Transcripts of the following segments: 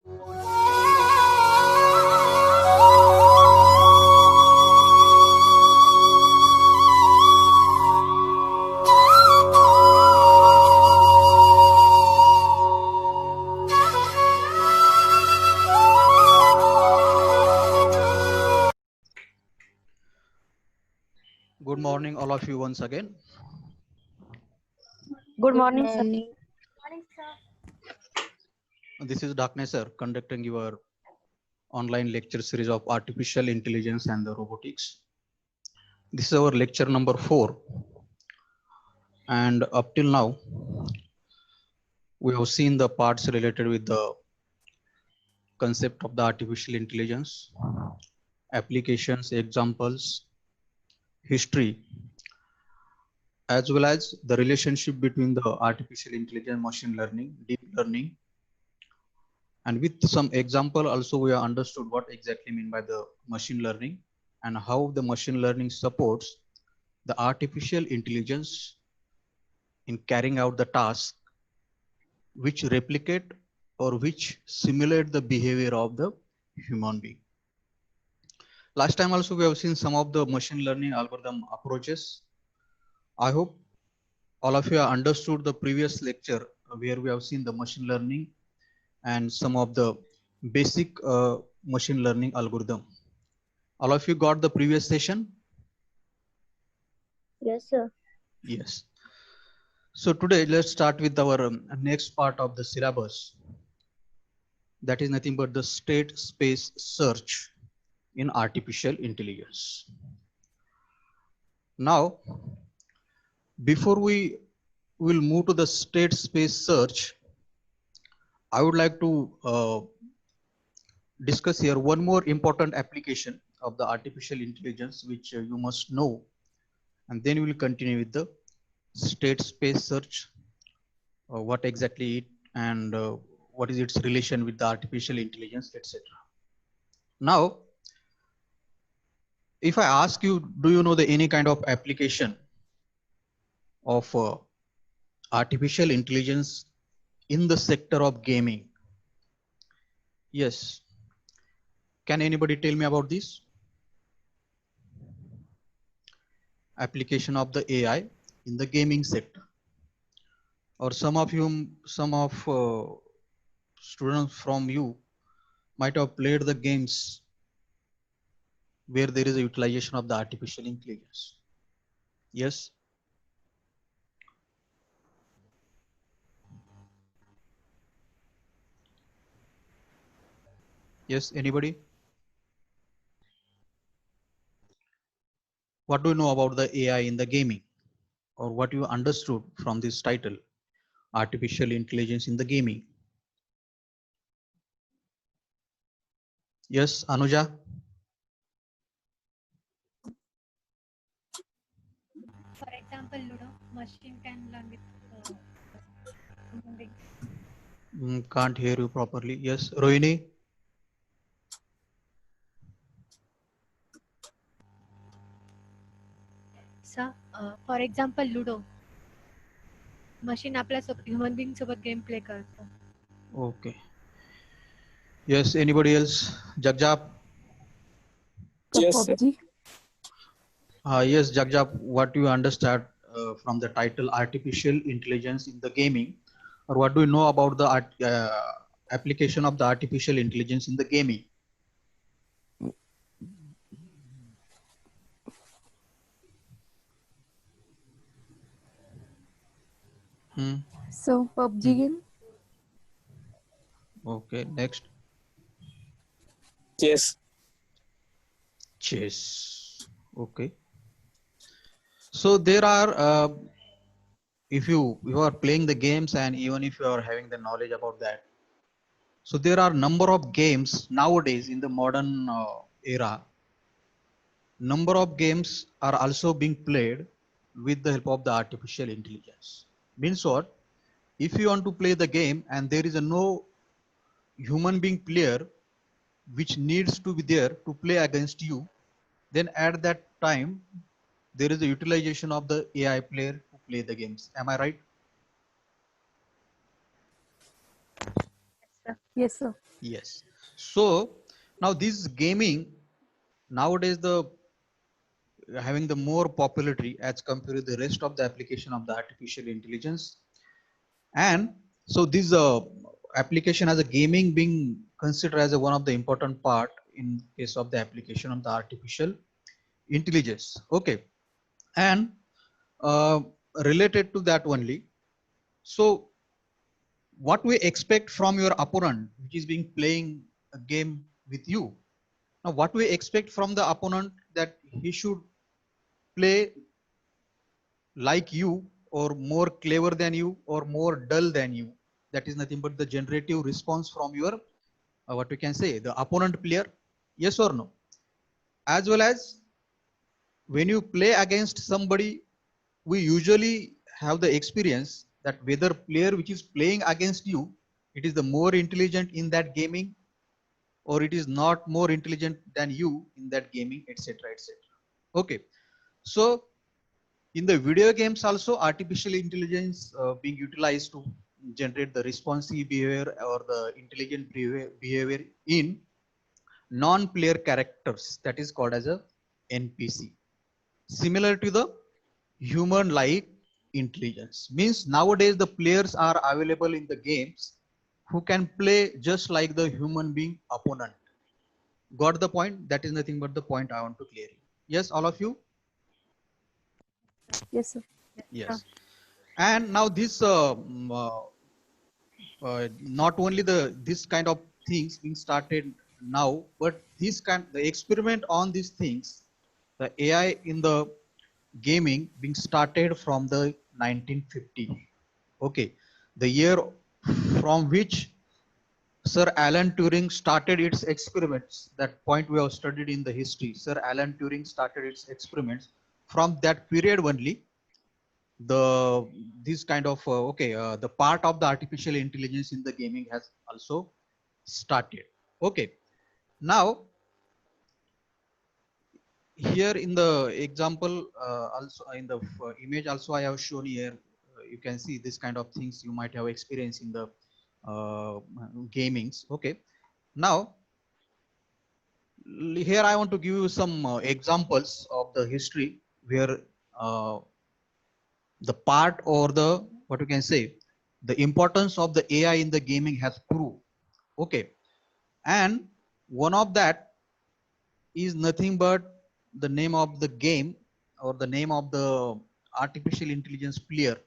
Good morning, all of you once again. Good morning, sir. This is Darkness sir conducting your online lecture series of artificial intelligence and the robotics. This is our lecture number 4. And up till now, we have seen the parts related with the concept of the artificial intelligence, applications, examples, history, as well as the relationship between the artificial intelligence, machine learning, deep learning. And with some example also we have understood what exactly mean by the machine learning and how the machine learning supports the artificial intelligence in carrying out the task which replicate or which simulate the behavior of the human being. Last time also we have seen some of the machine learning algorithm approaches. I hope all of you have understood the previous lecture where we have seen the machine learning and some of the basic machine learning algorithm. All of you got the previous session? Yes, sir. Yes. So today let's start with our next part of the syllabus. That is nothing but the state space search in artificial intelligence. Now, before we will move to the state space search, I would like to discuss here one more important application of the artificial intelligence which you must know, and then we will continue with the state space search, what exactly it and what is its relation with the artificial intelligence, etc. Now, if I ask you, do you know the any kind of application of artificial intelligence in the sector of gaming? Yes. Can anybody tell me about this? Application of the AI in the gaming sector. Or some of students from you might have played the games where there is a utilization of the artificial intelligence. Yes. Yes, anybody? What do you know about the AI in the gaming, or what you understood from this title, artificial intelligence in the gaming? Yes, Anuja? For example, Ludo, machine can learn with human beings. Can't hear you properly. Yes, Rohini? Sir, for example, Ludo, machine आपल्या human being सोबत game play करतो. Okay. Yes, anybody else? Jagjap? Yes, sir. Yes, Jagjap, what do you understand from the title artificial intelligence in the gaming, or what do you know about the application of the artificial intelligence in the gaming? So, PUBG game? Okay, next. Chess. Chess. Okay. So there are, if you are playing the games and even if you are having the knowledge about that, so there are number of games nowadays in the modern era. Number of games are also being played with the help of the artificial intelligence. Means what? If you want to play the game and there is a no human being player which needs to be there to play against you, then at that time there is a utilization of the AI player to play the games. Am I right? Yes, sir. Yes. So now this gaming nowadays the having the more popularity as compared to the rest of the application of the artificial intelligence. And so this application as a gaming being considered as a one of the important part in case of the application of the artificial intelligence. Okay. And uh, related to that only. So what we expect from your opponent, which is being playing a game with you. Now, what we expect from the opponent that he should play like you or more clever than you or more dull than you. That is nothing but the generative response from your what we can say the opponent player. Yes or no? As well as when you play against somebody, we usually have the experience that whether player which is playing against you, it is the more intelligent in that gaming or it is not more intelligent than you in that gaming, etc., etc. Okay. So in the video games also artificial intelligence being utilized to generate the responsive behavior or the intelligent behavior in non-player characters, that is called as a NPC, similar to the human like intelligence. Means nowadays the players are available in the games who can play just like the human being opponent. Got the point? That is nothing but the point I want to clear. Yes, all of you? Yes, sir. Yes. And now this not only the this kind of things being started now, but this kind the experiment on these things, the AI in the gaming being started from the 1950. Okay, the year from which Sir Alan Turing started its experiments. That point we have studied in the history. Sir Alan Turing started its experiments from that period only. The this kind of the part of the artificial intelligence in the gaming has also started. Okay, now here in the example also in the image also I have shown here, you can see this kind of things you might have experienced in the uh, gamings. Okay, now here I want to give you some examples of the history where uh, the part or the what you can say the importance of the AI in the gaming has proved. Okay, and one of that is nothing but the name of the game or the name of the artificial intelligence player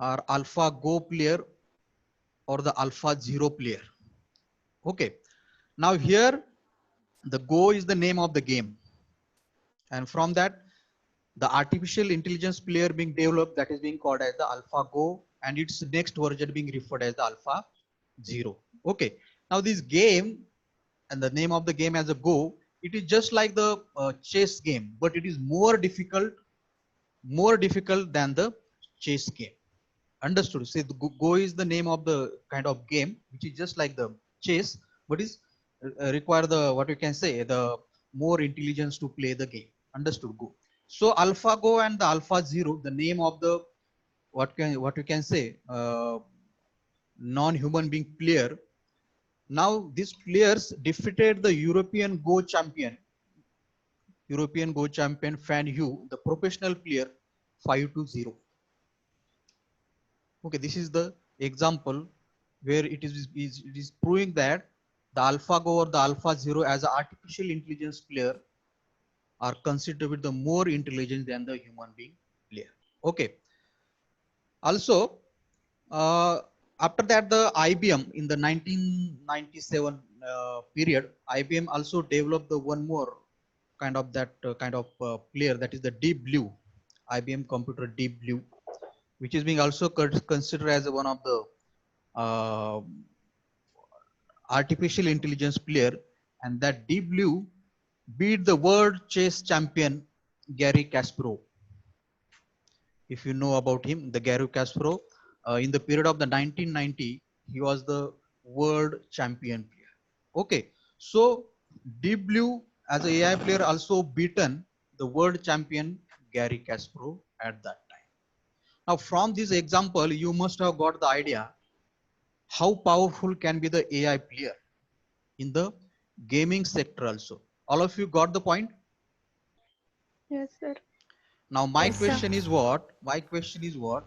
or alpha go player or the alpha zero player. Okay, now here the go is the name of the game, and from that the artificial intelligence player being developed, that is being called as the AlphaGo, and its next version being referred as the Alpha Zero. Okay, now this game and the name of the game as a Go, it is just like the chess game, but it is more difficult than the chess game. Understood? Say the Go is the name of the kind of game which is just like the chess, but is require the what you can say the more intelligence to play the game. Understood? Go. So AlphaGo and the Alpha Zero, the name of the what you can say non-human being player. Now these players defeated the European Go champion Fan Yu, the professional player, 5-0. Okay, this is the example where it is proving that the AlphaGo or the Alpha Zero as an artificial intelligence player are considered to be the more intelligent than the human being player. Okay. Also, uh, after that, the IBM in the 1997 period, IBM also developed the one more kind of that kind of player, that is the Deep Blue, IBM computer Deep Blue, which is being also considered as one of the uh, artificial intelligence player, and that Deep Blue beat the world chess champion Gary Kasparov. If you know about him, the Gary Kasparov, in the period of the 1990, he was the world champion player. Okay, so Deep Blue as a AI player also beaten the world champion Gary Kasparov at that time. Now, from this example, you must have got the idea how powerful can be the AI player in the gaming sector also. All of you got the point? Yes, sir. Now my Yes, sir. question is what? My question is what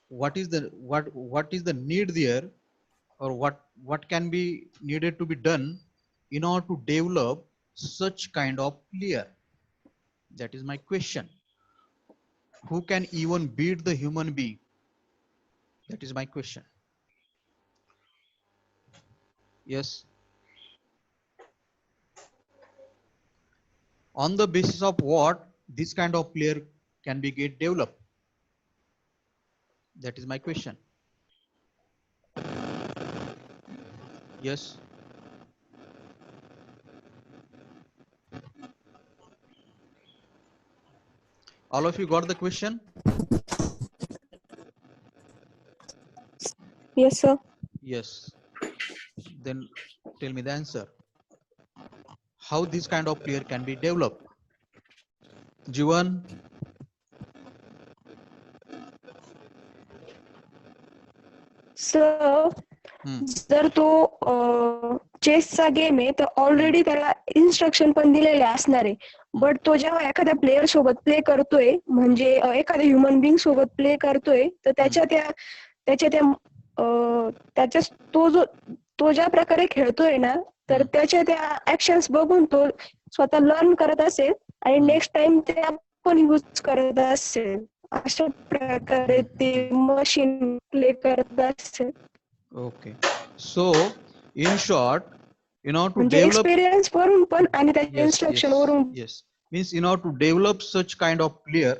what is the need there, or what can be needed to be done in order to develop such kind of player? That is my question. Who can even beat the human being? That is my question. Yes. On the basis of what this kind of player can be get developed? That is my question. Yes. All of you got the question? Yes, sir. Yes. Then tell me the answer. How this kind of player can be developed? Jivan? Sir Hmm. जर तो चेसचा game आहे तर already त्याला instruction पण दिलेले असणार आहे. But तो जेव्हा एखाद्या प्लेयर सोबत प्ले करतोय म्हणजे एखाद्या ह्युमन बिंग सोबत प्ले करतोय तर त्याच्या तो ज्या प्रकारे खेळतोय ना तर त्याच्या त्या ऍक्शन्स बघून तो स्वतः लर्न करत असेल आणि नेक्स्ट टाइम ते आपण यूज करत असेल. अशा प्रकारे ते मशीन प्ले करत असेल. Okay. So in short, in order to म्हणजे develop, एक्सपिरियन्स वरून पण आणि त्याच्या yes, इन्स्ट्रक्शन yes, वरून. yes, means in order to develop such kind of player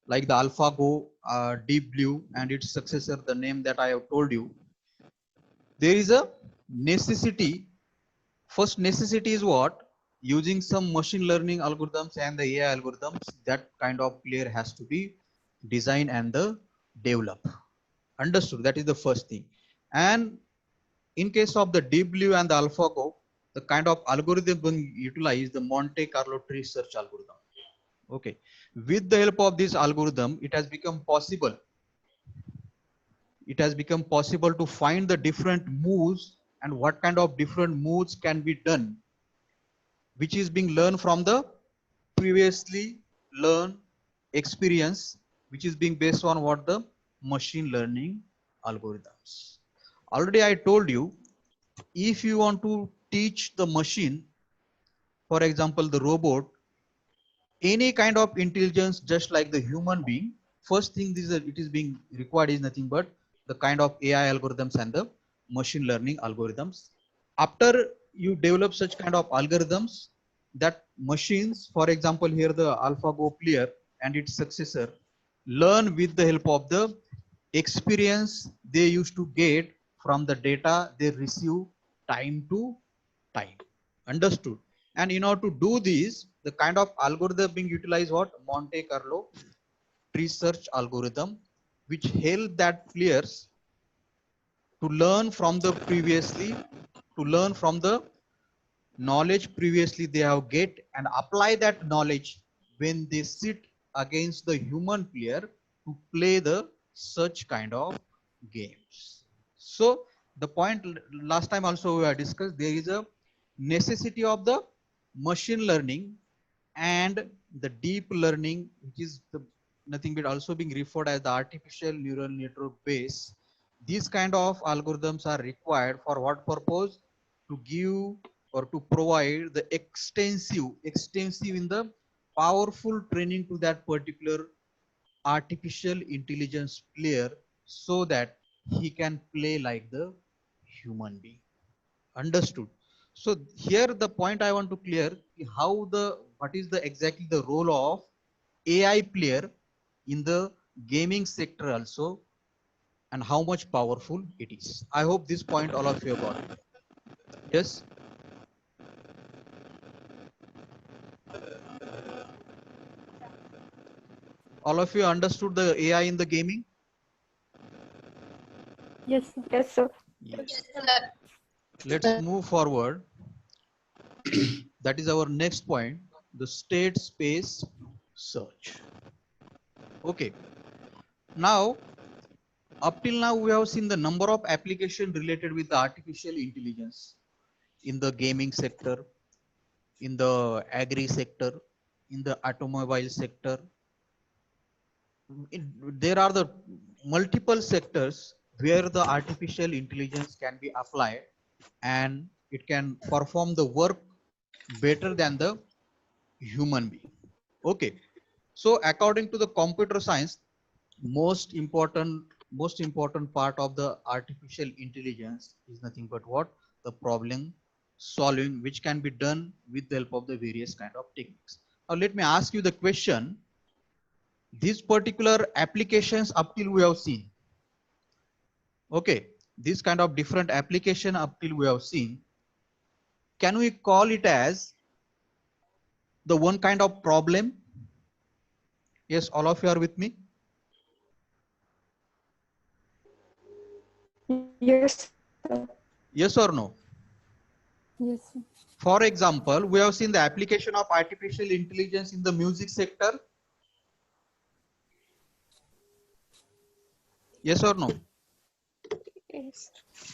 like the AlphaGo, Deep Blue and its successor, the name that I have told you, there is a necessity. First necessity is what? Using some machine learning algorithms and the AI algorithms, that kind of player has to be designed and the develop. Understood? That is the first thing. And in case of the Deep Blue and the AlphaGo, the kind of algorithm being utilized, the Monte Carlo tree search algorithm. Okay. With the help of this algorithm, it has become possible. It has become possible to find the different moves and what kind of different moves can be done, which is being learned from the previously learned experience, which is being based on what the machine learning algorithms. Already I told you, if you want to teach the machine, for example, the robot, any kind of intelligence, just like the human being, first thing is that it is being required is nothing but the kind of AI algorithms and the machine learning algorithms. After you develop such kind of algorithms, that machines, for example, here the AlphaGo player and its successor, learn with the help of the experience they used to get from the data they receive time to time. Understood? And in order to do this, the kind of algorithm being utilized, what? Monte Carlo tree search algorithm, which help that players to learn from the knowledge previously they have get and apply that knowledge when they sit against the human player to play the such kind of games. So the point last time also we have discussed, there is a necessity of the machine learning and the deep learning, which is the nothing but also being referred as the artificial neural network base. These kind of algorithms are required for what purpose? To give or to provide the extensive in the powerful training to that particular artificial intelligence player, so that he can play like the human being. Understood? So here the point I want to clear, how what is the exactly the role of AI player in the gaming sector also, and how much powerful it is. I hope this point all of you got it. Yes. All of you understood the AI in the gaming? Yes, sir. Yes, sir. Yes. Let's move forward. That is our next point, the state space search. Okay. Now, up till now we have seen the number of applications related with the artificial intelligence in the gaming sector, in the agri sector, in the automobile sector. There are the multiple sectors where the artificial intelligence can be applied and it can perform the work better than the human being. Okay, so according to the computer science, most important part of the artificial intelligence is nothing but what? The problem solving, which can be done with the help of the various kind of techniques. Now let me ask you the question. These particular applications up till we have seen, okay, this kind of different application up till we have seen, can we call it as the one kind of problem? Yes, all of you are with me? Yes, sir. Yes or no? Yes, sir. For example, we have seen the application of artificial intelligence in the music sector. Yes or no? Yes.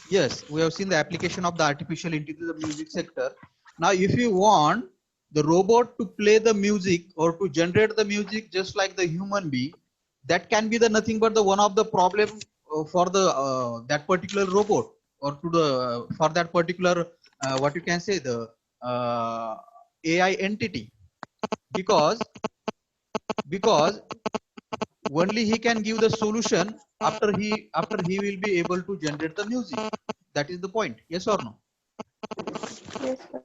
Yes, we have seen the application of the artificial intelligence in the music sector. Now, if you want the robot to play the music or to generate the music just like the human being, that can be the nothing but the one of the problem for the that particular robot, or to the for that particular what you can say, the AI entity, because only he can give the solution after he will be able to generate the music. That is the point. Yes or no? Yes, sir.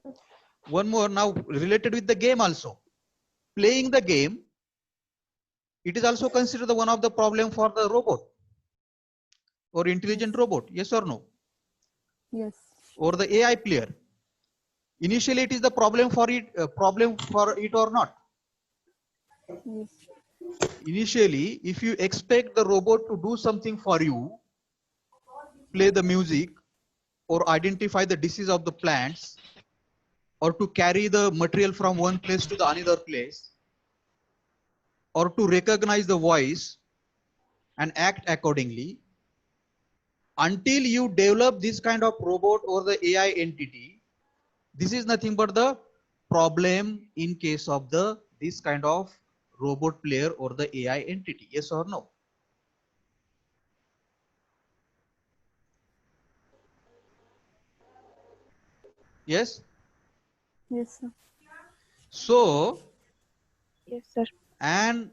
One more now related with the game also. Playing the game, it is also considered the one of the problem for the robot or intelligent Yes. robot. Yes or no? Yes. Or the AI player. Initially, it is the problem for it or not. Yes. Initially, if you expect the robot to do something for you, play the music or identify the disease of the plants, or to carry the material from one place to the another place, or to recognize the voice and act accordingly, until you develop this kind of robot or the AI entity, this is nothing but the problem in case of the this kind of robot player or the AI entity. Yes or no? Yes. Yes, sir. So, Yes, sir. and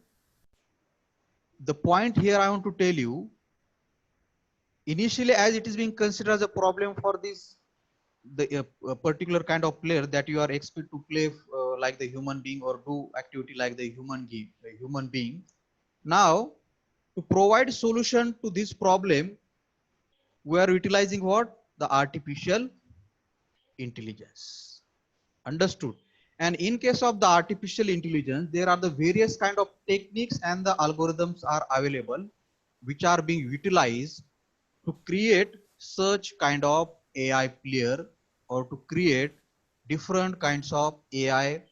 the point here I want to tell you, initially as it is being considered as a problem for this a particular kind of player that you are expected to play like the human being or do activity like the human being. Now, to provide solution to this problem, we are utilizing what? The artificial intelligence. Understood? And in case of the artificial intelligence, there are the various kind of techniques and the algorithms are available, which are being utilized to create such kind of AI player, or to create different kinds of AI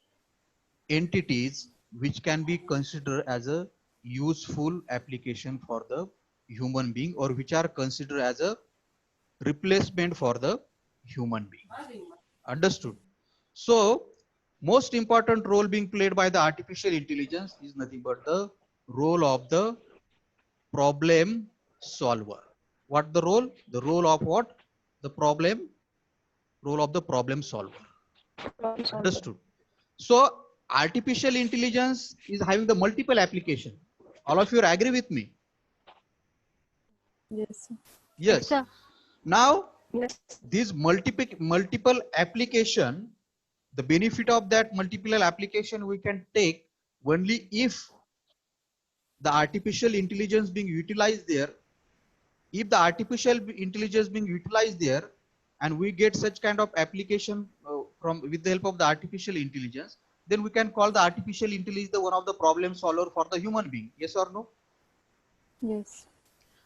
entities which can be considered as a useful application for the human being, or which are considered as a replacement for the human being. Understood? So, most important role being played by the artificial intelligence is nothing but the role of the problem solver. What the role? The role of what? The role of the problem solver. Understood? So, artificial intelligence is having the multiple application. All of you agree with me? Yes, sir. Yes, Yes. sir. Now, Yes. these multiple application, the benefit of that multiple application we can take only if the artificial intelligence being utilized there. If the artificial intelligence being utilized there and we get such kind of application from with the help of the artificial intelligence, then we can call the artificial intelligence the one of the problem solver for the human being. Yes or no? Yes.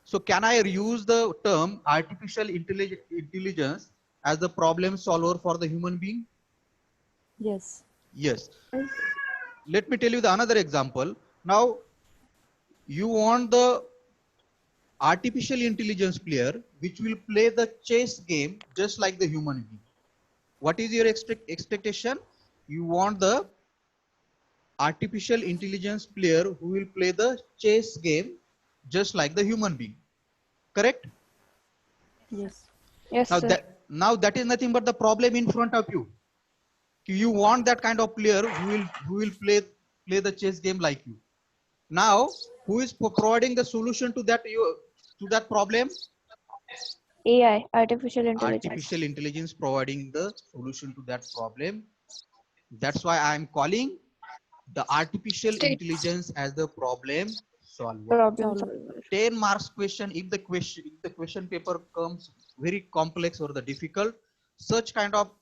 So can I use the term artificial intelligence as the problem solver for the human being? Yes. Yes. Let me tell you the another example. Now you want the artificial intelligence player which will play the chess game just like the human being. What is your expectation? You want the artificial intelligence player who will play the chess game just like the human being. Correct? Yes. Yes, sir. Now that is nothing but the problem in front of you. You want that kind of player who will play the chess game like you. Now, who is providing the solution to that problem? AI, artificial intelligence. Artificial intelligence providing the solution to that problem. That's why I am calling the artificial intelligence as the problem solver. Problem Solver. solver. 10 marks question. If the question paper comes very complex or the difficult, such kind of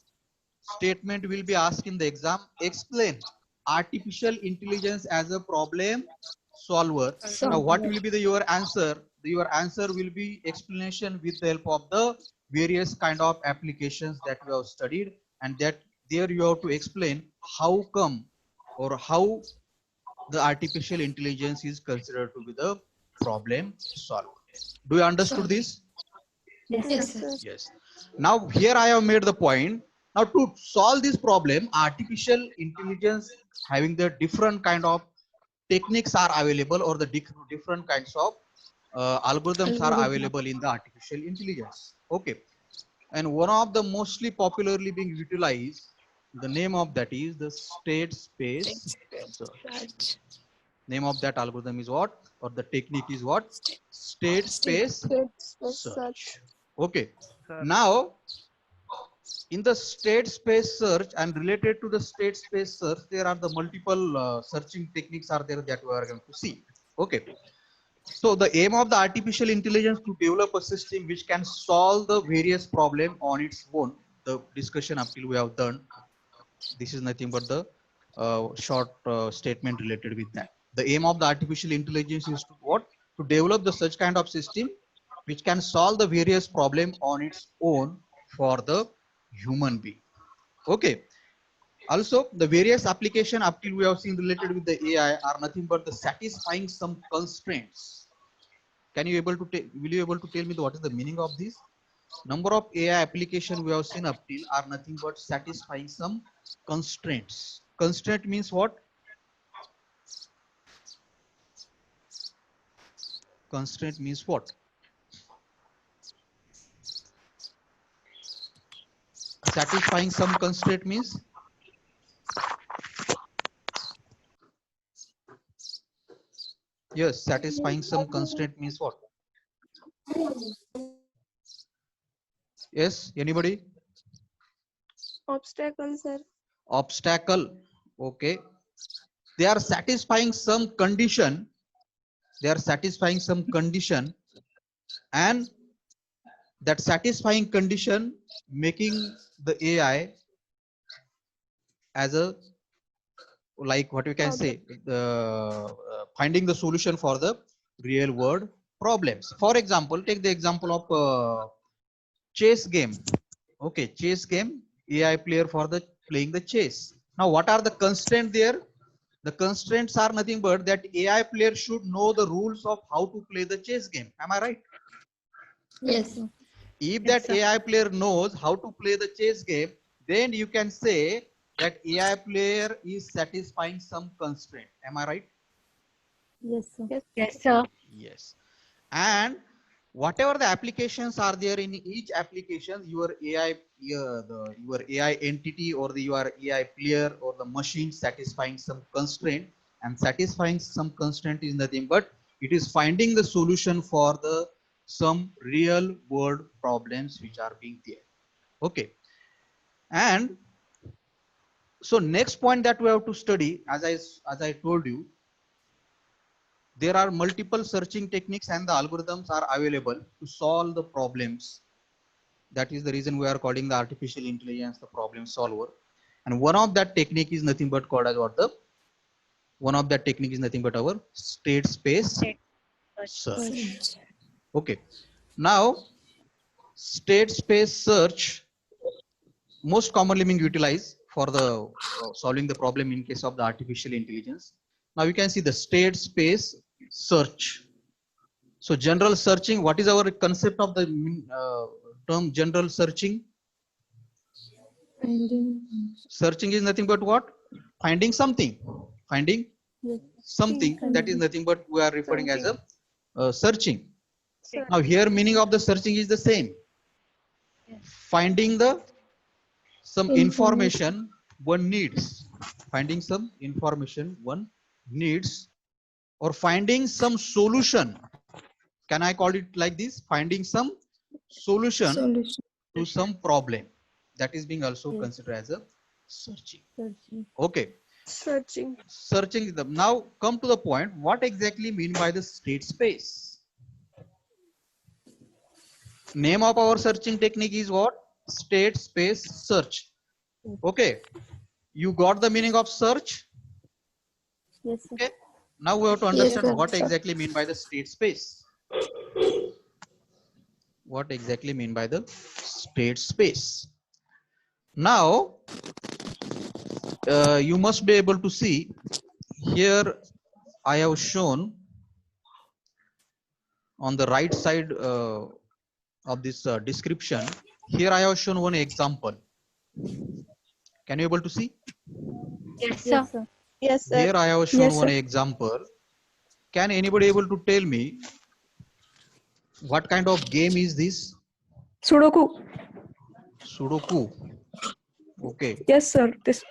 statement will be asked in the exam. Explain artificial intelligence as a problem solver. Now what will be your answer? Your answer will be explanation with the help of the various kind of applications that you have studied, and that there you have to explain how come or how the artificial intelligence is considered to be the problem solver. Do you understood this? Yes. Sir. Yes. Now here I have made the point. Now to solve this problem, artificial intelligence having the different kind of techniques are available, or the different kinds of algorithms are available in the artificial intelligence. Okay. And one of the mostly popularly being utilized, the name of that is the state space search. Name of that algorithm is what, or the technique is what? State space search. Okay. Now, in the state space search and related to the state space search, there are the multiple searching techniques are there that we are going to see. Okay. So the aim of the artificial intelligence to develop a system which can solve the various problem on its own. The discussion up till we have done. This is nothing but the short statement related with that. The aim of the artificial intelligence is to what? To develop the such kind of system which can solve the various problem on its own for the human being. Okay. Also, the various application up till we have seen related with the AI are nothing but the satisfying some constraints. Can you able to will you able to tell me what is the meaning of this? Number of AI application we have seen up till are nothing but satisfying some constraints. Constraint means what? Constraint means what? Satisfying some constraint means? Yes, satisfying some constraint means what? Yes, anybody? Obstacle, sir. Obstacle. Okay. They are satisfying some condition. They are satisfying some condition, and that satisfying condition making the AI as a, like what we can say, finding the solution for the real world problems. For example, take the example of chess game. Okay, chess game, AI player for the playing the chess. Now what are the constraints there? The constraints are nothing but that AI player should know the rules of how to play the chess game. Am I right? Yes. If Yes, that sir. AI player knows how to play the chess game, then you can say that AI player is satisfying some constraint. Am I right? Yes, sir. Yes, sir. Yes. And whatever the applications are there, in each application, your AI, your AI entity or your AI player or the machine satisfying some constraint, and satisfying some constraint is nothing but it is finding the solution for the some real world problems which are being there. Okay. And so next point that we have to study, as I told you, there are multiple searching techniques and the algorithms are available to solve the problems. That is the reason we are calling the artificial intelligence the problem solver. And one of that technique is nothing but called as what? One of that technique is nothing but our state space State search. Okay. Now, state space search most commonly being utilized for the solving the problem in case of the artificial intelligence. Now you can see the state space search. So general searching, what is our concept of the term general searching? Searching is nothing but what? Finding something. Finding something, that is nothing but we are referring as a searching. Now here meaning of the searching is the same. Finding the some information one needs. Finding some information one needs, or finding some solution. Can I call it like this? Finding some solution to some problem. That is being also considered as a searching. Okay. Searching. Searching. Now come to the point. What exactly mean by the state space? Name of our searching technique is what? State space search. Okay. You got the meaning of search? Yes, sir. Okay. Now we have to understand sir. what exactly mean by the state space. What exactly mean by the state space? Now, you must be able to see here. I have shown on the right side of this description. Here I have shown one example. Can you able to see? Yes, sir. Yes, sir. Yes, sir. Here I have shown Yes, one sir. example. Can anybody able to tell me what kind of game is this? Sudoku. Sudoku. Okay. Yes, sir. This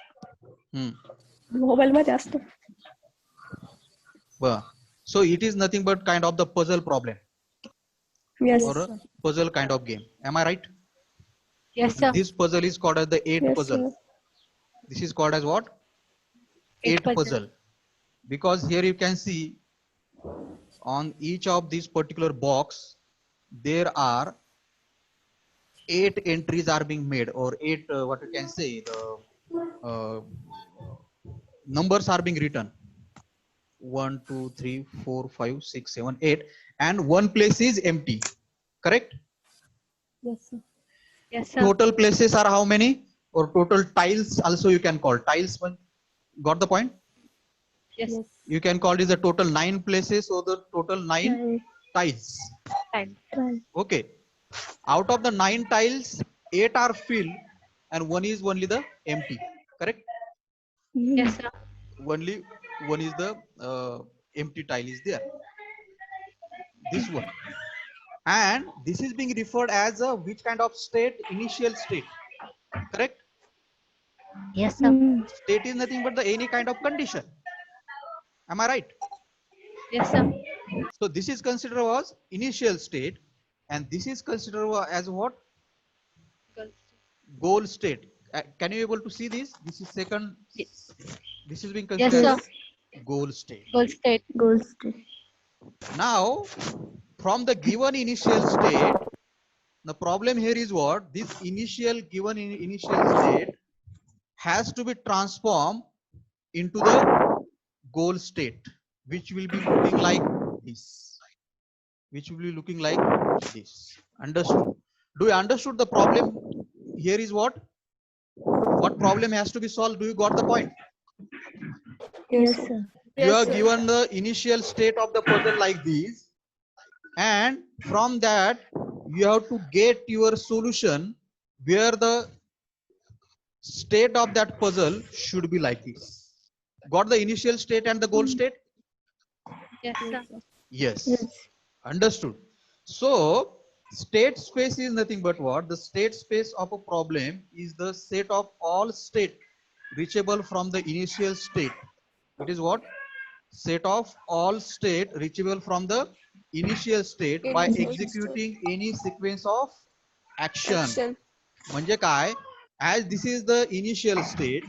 mobile मध्ये असतो. So it is nothing but kind of the puzzle problem Yes. or a puzzle kind of game. Am I right? Yes, sir. This puzzle is called as the 8 Yes, puzzle. sir. This is called as what? 8 puzzle. Because here you can see on each of these particular box, there are 8 entries are being made, or 8 what you can say, the numbers are being written. 1, 2, 3, 4, 5, 6, 7, 8, and one place is empty. Correct? Yes, sir. Yes, sir. Total places are how many? Or total tiles also you can call tiles. One. Got the point? Yes. Yes. You can call it the total 9 places or the total 9 tiles. Time. Okay. Out of the 9 tiles, 8 are filled and one is only the empty. Correct? Yes, sir. Only one is the empty tile is there. This one. And this is being referred as a which kind of state? Initial state. Correct? Yes, sir. State is nothing but the any kind of condition. Am I right? Yes, sir. So this is considered as initial state, and this is considered as what? Goal state. Can you able to see this? This is second. Yes. This is being Yes, considered sir. as goal state. Goal state. Gold state. Now, from the given initial state, the problem here is what? This initial given initial state has to be transformed into the goal state, which will be looking like this. Which will be looking like this. Understood? Do you understood the problem? Here is what? What problem has to be solved? Do you got the point? Yes, sir. You are given the initial state of the puzzle like this, and from that you have to get your solution where the state of that puzzle should be like this. Got the initial state and the goal state? Yes, sir. Yes. Yes. Understood. So state space is nothing but what? The state space of a problem is the set of all state reachable from the initial state. It is what? Set of all state reachable from the initial state by executing any sequence of action. म्हणजे काय? As this is the initial state,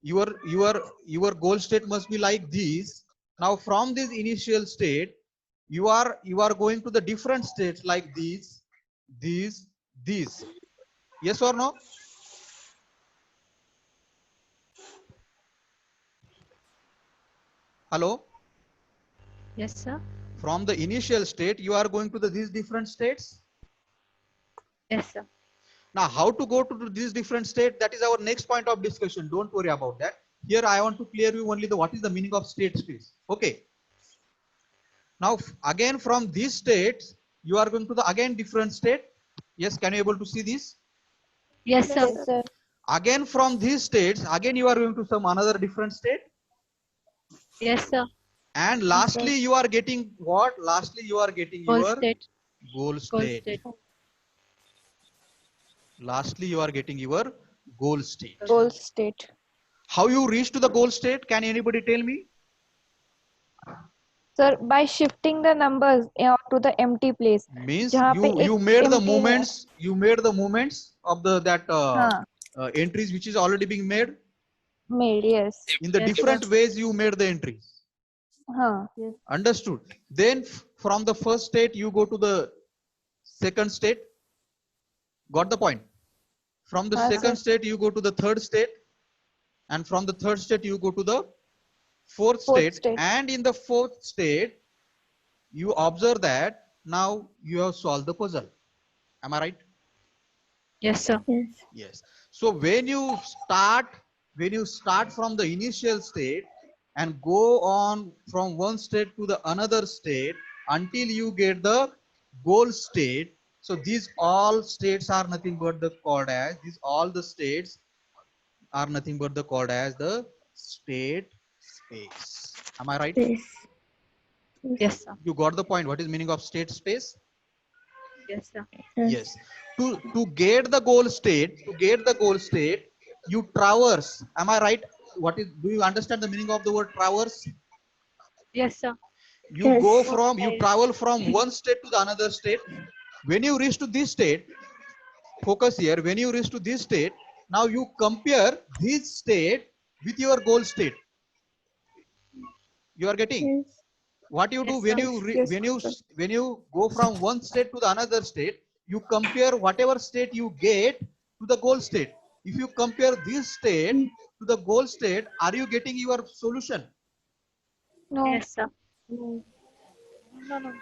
your goal state must be like this. Now from this initial state, you are going to the different states like these. Yes or no? Hello? Yes, sir. From the initial state, you are going to these different states. Yes, sir. Now, how to go to these different states? That is our next point of discussion. Don't worry about that. Here, I want to clear you only what is the meaning of state space. Okay. Now again from these states, you are going to the again different state. Yes, can you able to see this? Yes, sir. Yes, sir. Again from these states, again you are going to some another different state. Yes, sir. And lastly, you are getting what? Lastly, you are getting Goal your state. goal Goal state. state. Lastly, you are getting your goal state. Goal state. How you reach to the goal state? Can anybody tell me? Sir, by shifting the numbers to the empty place. Means जहाँ पे you एक made the empty है. movements. You made the movements of the that हाँ. entries which is already being made. Made, yes. In the Yes, different sir. ways you made the entries. हाँ. Yes. Understood. Then from the first state you go to the second state. Got the point? From the हाँ, second sir. state you go to the third state, and from the third state you go to the fourth Fourth state. state. And in the fourth state you observe that now you have solved the puzzle. Am I right? Yes, sir. Yes. Yes. So when you start from the initial state and go on from one state to the another state until you get the goal state. So these all states are nothing but the called as these all the states are nothing but the called as the state space. Am I right? Yes. Yes, sir. You got the point. What is meaning of state space? Yes, sir. Yes. To get the goal state, you traverse. Am I right? What is? Do you understand the meaning of the word traverse? Yes, sir. You Yes. go from, you travel from one state to the another state. When you reach to this state, focus here. When you reach to this state, now you compare this state with your goal state. You are getting? Yes. What you do Yes, when sir. you Yes, when you go from one state to the another state, you compare whatever state you get to the goal state. If you compare this state to the goal state, are you getting your solution? No. Yes, sir. No. No.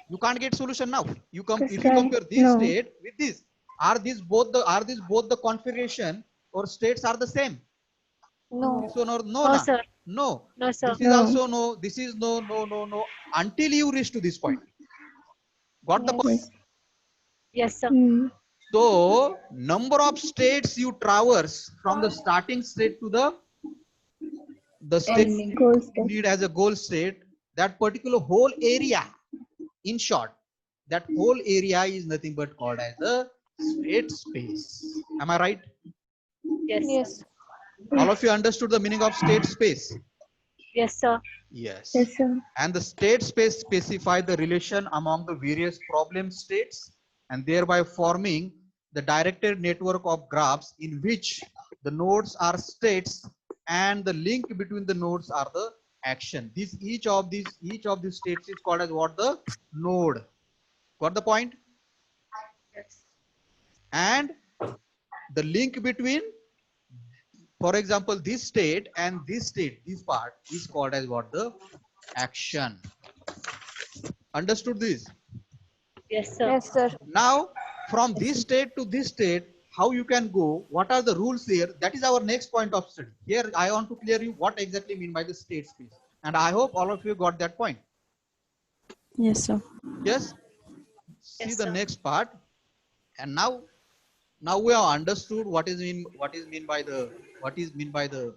You can't get solution now. If you Sir, compare this no. state with this, are these both the configuration or states are the same? No. So no, No, na. sir. No. No, sir. This is No. also no. This is no. Until you reach to this point. Got the point? Yes. Yes, sir. Hmm. So number of states you traverse from the starting state to the state Goal you state. need as a goal state, that particular whole area, in short, that whole area is nothing but called as the state space. Am I right? Yes, sir. Yes. All of you understood the meaning of state space? Yes, sir. Yes. Yes, sir. And the state space specify the relation among the various problem states and thereby forming the directed network of graphs in which the nodes are states and the link between the nodes are the action. Each of these states is called as what? The node. Got the point? Yes. And the link between, for example, this state and this state, this part is called as what? The action. Understood this? Yes, sir. Yes, sir. Now from this state to this state, how you can go, what are the rules here? That is our next point of study. Here I want to clear you what exactly mean by the state space, and I hope all of you got that point. Yes, sir. Yes. See Yes, the sir. next part. And now we have understood what is mean by the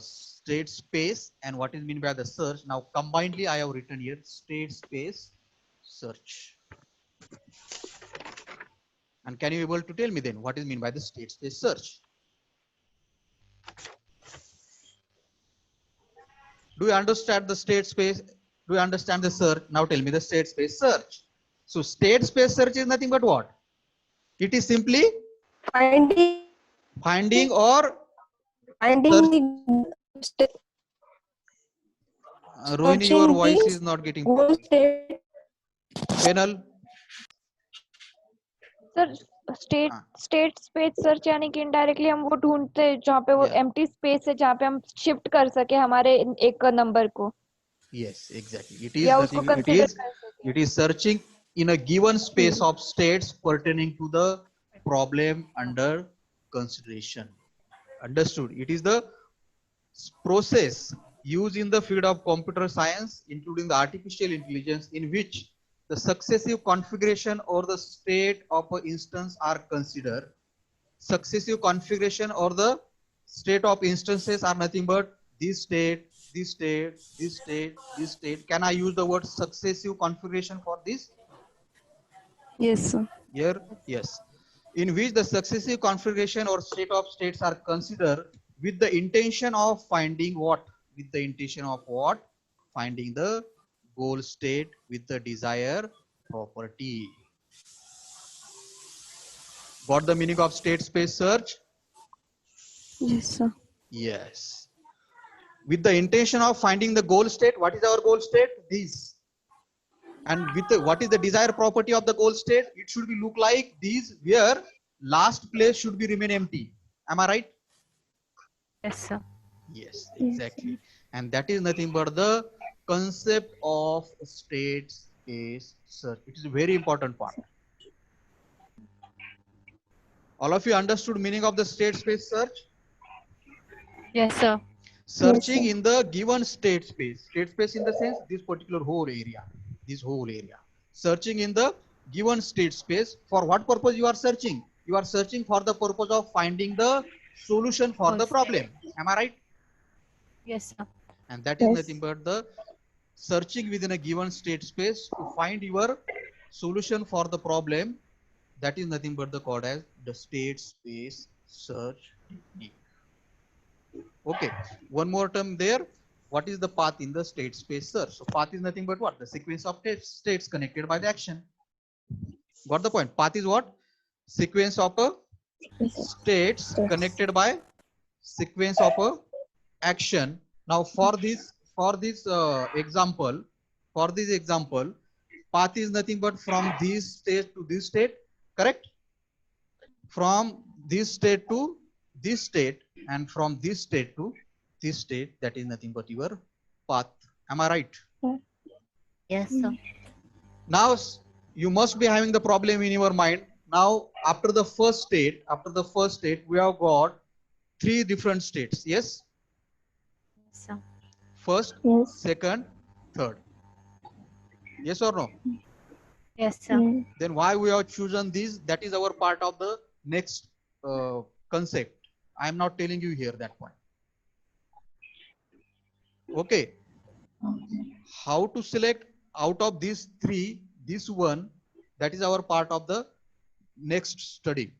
state space and what is mean by the search. Now combinedly I have written here state space search. And can you able to tell me then what is mean by the state space search? Do you understand the state space? Do you understand the search? Now tell me the state space search. So state space search is nothing but what? It is simply finding or finding Rohini, your searching voice the is not getting goal state. panel. Sir state हाँ. State space search यानी कि indirectly हम वो ढूंढते हैं जहाँ पे वो Yeah. एम्प्टी स्पेस है जहाँ पे हम शिफ्ट कर सके हमारे एक नंबर को Yes, exactly. It is या उसको nothing. कंसीडर कर सके It is searching in a given space of states pertaining to the problem under consideration. Understood? It is the process used in the field of computer science, including the artificial intelligence, in which the successive configuration or the state of an instance are considered. Successive configuration or the state of instances are nothing but this state, this state, this state, this state. Can I use the word successive configuration for this? Yes, sir. Here, yes. In which the successive configuration or state of states are considered with the intention of finding what? With the intention of what? Finding the goal state with the desired property. Got the meaning of state space search? Yes, sir. Yes. With the intention of finding the goal state, what is our goal state? This. And with the, what is the desired property of the goal state? It should be look like these, where last place should be remain empty. Am I right? Yes, sir. Yes, exactly. And that is nothing but the concept of state space search. It is a very important part. All of you understood meaning of the state space search? Yes, sir. Searching in the given state space. State space in the sense this particular whole area. This whole area. Searching in the given state space. For what purpose you are searching? You are searching for the purpose of finding the solution for the problem. Am I right? Yes, sir. And that is nothing but the searching within a given state space to find your solution for the problem. That is nothing but the called as the state space search technique. Okay, one more term there. What is the path in the state space search? So path is nothing but what? The sequence of states connected by the action. Got the point? Path is what? Sequence of a states connected by sequence of a action. Now for this example, path is nothing but from this state to this state, correct? From this state to this state, and from this state to this state, that is nothing but your path. Am I right? Yes, sir. Now you must be having the problem in your mind. Now after the first state, we have got three different states. Yes? Yes, sir. First, second, third. Yes or no? Yes, sir. Then why we have chosen these? That is our part of the next concept. I am not telling you here that point. Okay. How to select out of these three, this one, that is our part of the next study.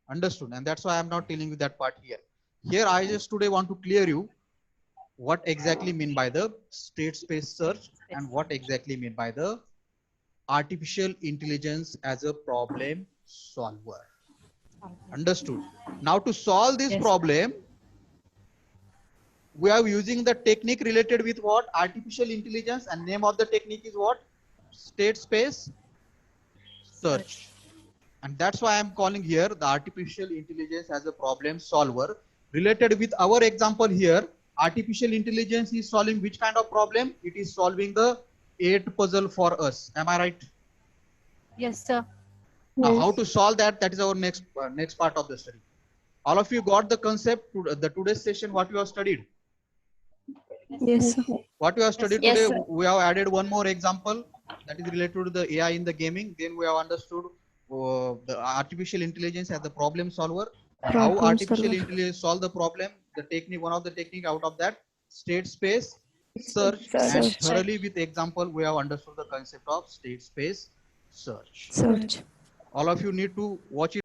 Understood? And that's why I am not telling you that part here. Here I just today want to clear you what exactly mean by the state space search and what exactly mean by the artificial intelligence as a problem solver. Understood? Now to solve this problem, we are using the technique related with what? Artificial intelligence, and name of the technique is what? State space search. And that's why I'm calling here the artificial intelligence as a problem solver. Related with our example here, artificial intelligence is solving which kind of problem? It is solving the 8 puzzle for us. Am I right? Yes, sir. Now, how to solve that? That is our next part of the study. All of you got the concept to the today's session, what you have studied? Yes, sir. What we have studied Yes, today, sir. we have added one more example that is related to the AI in the gaming. Then we have understood the artificial intelligence as the problem solver. And how Problem artificial solver. intelligence solve the problem. The technique, one of the technique out of that, state space search, Search. and thoroughly with example we have understood the concept of state space search. Search. All of you need to watch it.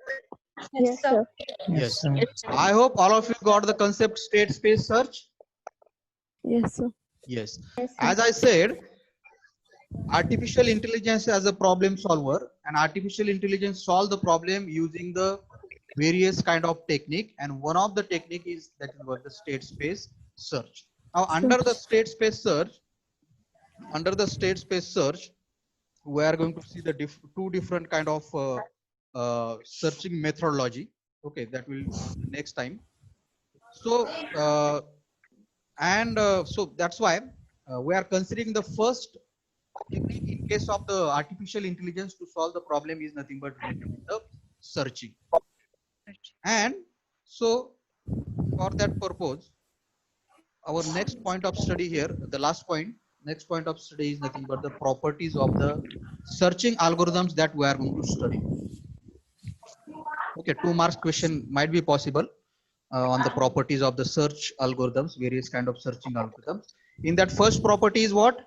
Yes, sir. Yes. I hope all of you got the concept state space search. Yes, sir. Yes. As I said, artificial intelligence as a problem solver, and artificial intelligence solve the problem using the various kind of technique, and one of the technique is that is what the state space search. Now under the state space search, we are going to see the two different kind of searching methodology. Okay, that will next time. So so that's why we are considering the first technique in case of the artificial intelligence to solve the problem is nothing but related with the searching. And so for that purpose, our next point of study here, the last point, next point of study is nothing but the properties of the searching algorithms that we are going to study. Okay, 2 marks question might be possible on the properties of the search algorithms, various kind of searching algorithms. In that, first property is what?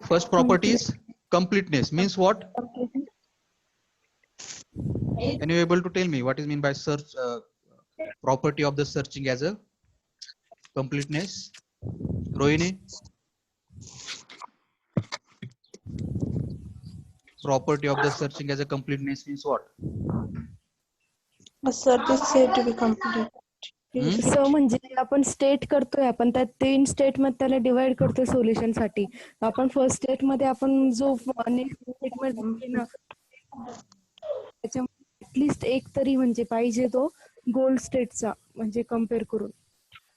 First property is completeness. Means what? Can you able to tell me what is mean by search property of the searching as a completeness? Rohini? Property of the searching as a completeness means what? A search is said to be complete. सो म्हणजे आपण state करतोय, आपण त्या 3 state मध्ये त्याला divide करतोय solution साठी. आपण फर्स्ट स्टेट मध्ये आपण जो नेक्स्ट स्टेटमेंट ना त्याच्यामध्ये ऍटलीस्ट एक तरी म्हणजे पाहिजे तो गोल स्टेटचा म्हणजे कम्पेअर करून.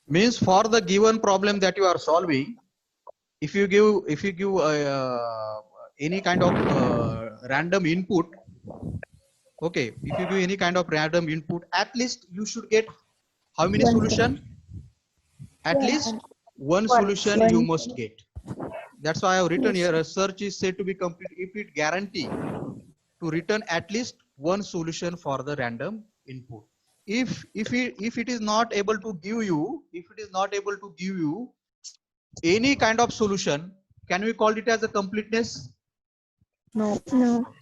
Means for the given problem that you are solving, if you give any kind of random input, okay, if you give any kind of random input, at least you should get how many solution? At least one solution you must get. That's why I have written here, a search is said to be complete if it guarantee to return at least one solution for the random input. If it is not able to give you, any kind of solution, can we call it as a completeness? No.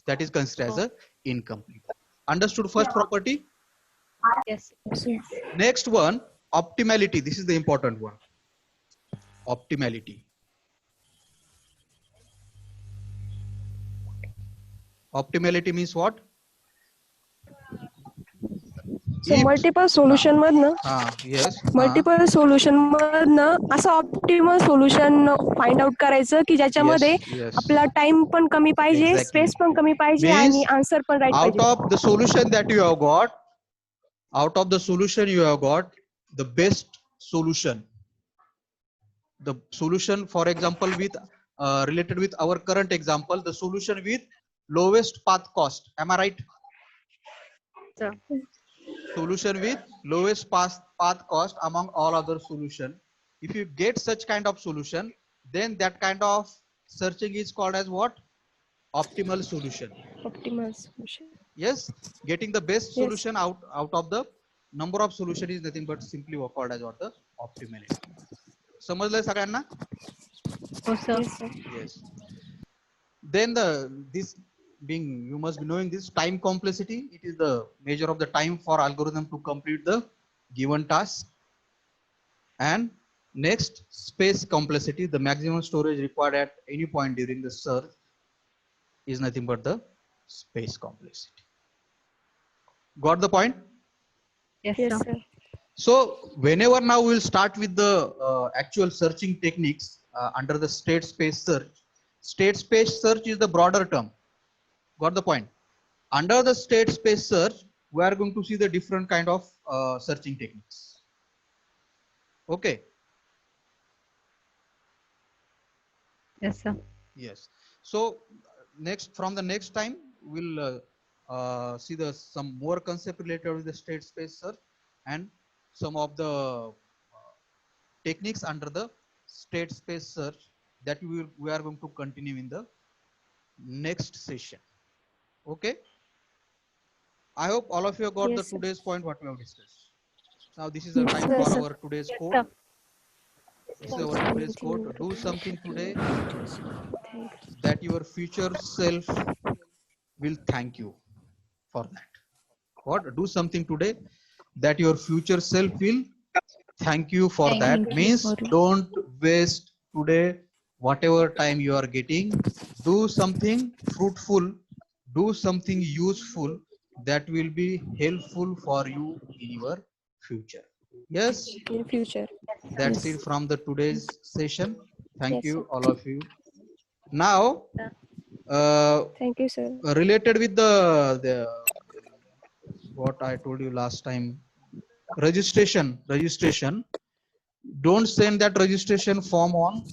That is considered as a incomplete. Understood first property? Yes. Next one, optimality. This is the important one. Optimality. Optimality means what? So multiple solution मधनं yes. Multiple solution मधनं असं optimal solution find out करायचं की ज्याच्यामध्ये yes. आपला time पण कमी पाहिजे, Exactly. स्पेस पण कमी पाहिजे Means आणि आन्सर पण राईट out पाहिजे. of the solution that you have got, out of the solution you have got, the best solution, the solution, for example, with related with our current example, the solution with lowest path cost. Am I right? Sir. Solution with lowest path cost among all other solution. If you get such kind of solution, then that kind of searching is called as what? Optimal solution. Optimal solution. Yes, getting the best solution out of the number of solution is nothing but simply called as what? The optimality. समजलंय सगळ्यांना? Oh, sir. Yes. Then this being, you must be knowing this time complexity. It is the measure of the time for algorithm to complete the given task. And next, space complexity, the maximum storage required at any point during the search is nothing but the space complexity. Got the point? Yes, Yes, sir. sir. So whenever now we will start with the actual searching techniques under the state space search. State space search is the broader term. Got the point? Under the state space search, we are going to see the different kind of searching techniques. Okay. Yes, sir. Yes. So from the next time, we'll see some more concept related with the state space search and some of the techniques under the state space search that we are going to continue in the next session. Okay. I hope all of you have got Yes, the sir. today's point what we have discussed. Now this is the Yes, time sir. for our today's Yes, quote. sir. This is our today's quote. Do something today that your future self will thank you for that. What? Do something today that your future self will thank you for Thank that. you Means for it. don't waste today whatever time you are getting. Do something fruitful, do something useful that will be helpful for you in your future. Yes, In future. that's Yes. it from the today's session. Thank Yes, you, all of you. Now, Thank you, sir. related with the what I told you last time, registration. Don't send that registration form on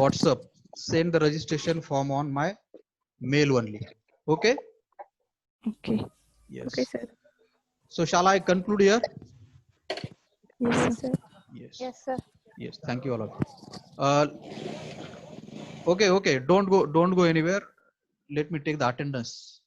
WhatsApp. Send the registration form on my mail only. Okay. Okay. Yes. Okay, sir. So shall I conclude here? Yes, sir. Yes. Yes, sir. Yes. Thank you all of you. Okay. Don't go anywhere. Let me take the attendance.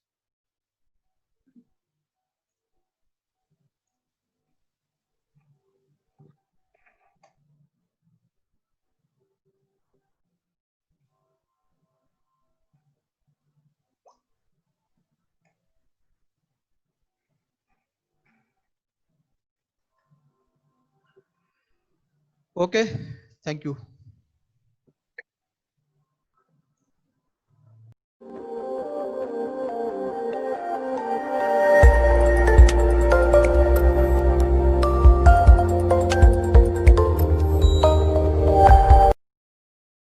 Okay. Thank you.